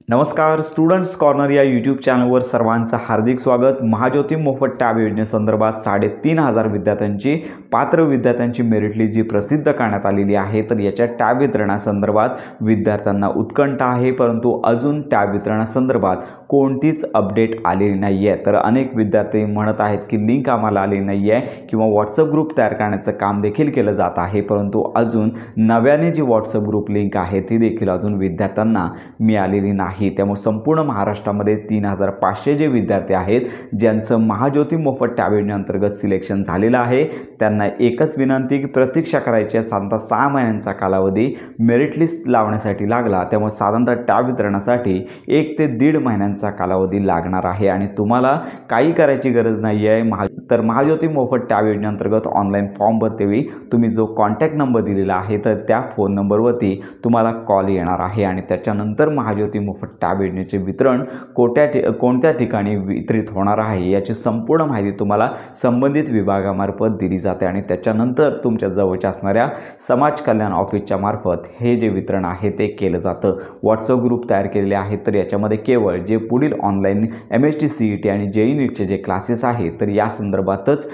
नमस्कार, students corner या YouTube चॅनलवर सर्वांचं हार्दिक स्वागत। महाज्योती मोफत टॅब योजनेसंदर्भात 3,500 विद्यार्थ्यांची पात्र विद्यार्थ्यांची मेरिट लिस्ट जी प्रसिद्ध करण्यात आलेली आहे, तर याच्या टॅब वितरणासंदर्भात विद्यार्थ्यांना उत्कंठा आहे, परंतु अजून टॅब वितरणासंदर्भात कोणतीच अपडेट आलेली नाही आहे। तर अनेक विद्यार्थी म्हणत आहेत की लिंक आम्हाला आलेली नाही आहे किंवा व्हॉट्सअप ग्रुप तयार करण्याचं काम देखील केलं जात आहे, परंतु अजून नव्याने जी व्हॉट्सअप ग्रुप लिंक आहे ती देखील अजून विद्यार्थ्यांना मिळालेली नाही। त्यामुळे संपूर्ण महाराष्ट्रामध्ये 3,500 जे विद्यार्थी आहेत ज्यांचं महाज्योती मोफत टॅब योजनेअंतर्गत सिलेक्शन झालेलं आहे, त्यांना एकच विनंती की प्रतीक्षा करायची आहे। साधारणतः 6 महिन्यांचा कालावधी मेरिट लिस्ट लावण्यासाठी लागला, त्यामुळे साधारणतः टॅब वितरणासाठी 1 ते 1.5 महिन्यांचा कालावधी लागणार आहे आणि तुम्हाला काही करायची गरज नाही आहे। तर महाज्योती मोफत टॅब योजनेअंतर्गत ऑनलाईन फॉर्म भरतेवेळी तुम्ही जो कॉन्टॅक्ट नंबर दिलेला आहे तर त्या फोन नंबरवरती तुम्हाला कॉल येणार आहे आणि त्याच्यानंतर महाज्योती मोफत टॅब योजनेचे वितरण कोणत्या ठिकाणी वितरित होणार आहे याची संपूर्ण माहिती तुम्हाला संबंधित विभागामार्फत दिली जाते आणि त्याच्यानंतर तुमच्या जवळच्या असणाऱ्या समाज कल्याण ऑफिसच्या मार्फत हे जे वितरण आहे ते केलं जातं। व्हॉट्सअप ग्रुप तयार केलेले आहेत, तर याच्यामध्ये केवळ जे पुढील ऑनलाईन MST CET आणि JEE नीटचे जे क्लासेस आहेत तर या संदर्भातच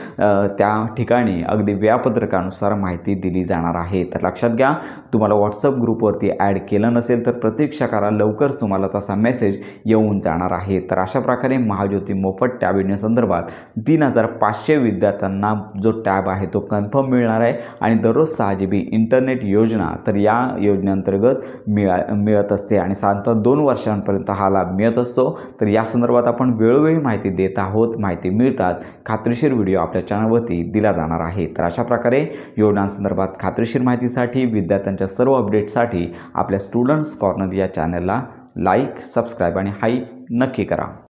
त्या ठिकाणी अगदी वेळापत्रकानुसार माहिती दिली जाणार आहे। तर लक्षात घ्या, तुम्हाला व्हॉट्सअप ग्रुपवरती ॲड केलं नसेल तर प्रतीक्षा करा, लवकरच तुम्हाला तसा मेसेज येऊन जाणार आहे। तर अशा प्रकारे महाज्योती मोफत टॅब योजनेसंदर्भात 3,500 विद्यार्थ्यांना जो टॅब आहे तो कन्फर्म मिळणार आहे आणि दररोज 6 GB इंटरनेट योजना तर या योजनेअंतर्गत मिळत असते आणि साधारणतः 2 वर्षांपर्यंत हा लाभ मिळत असतो। तर या संदर्भात आपण वेळोवेळी माहिती देत आहोत, माहिती मिळतात खात्रीशीर व्हिडिओ आपल्या चॅनलवरती दिला जाणार आहे। तर अशा प्रकारे योजनांसंदर्भात खात्रीशीर माहितीसाठी, विद्यार्थ्यांच्या सर्व अपडेटसाठी आपल्या स्टुडंट्स कॉर्नर या चॅनलला लाईक, सबस्क्राईब आणि हाईप नक्की करा।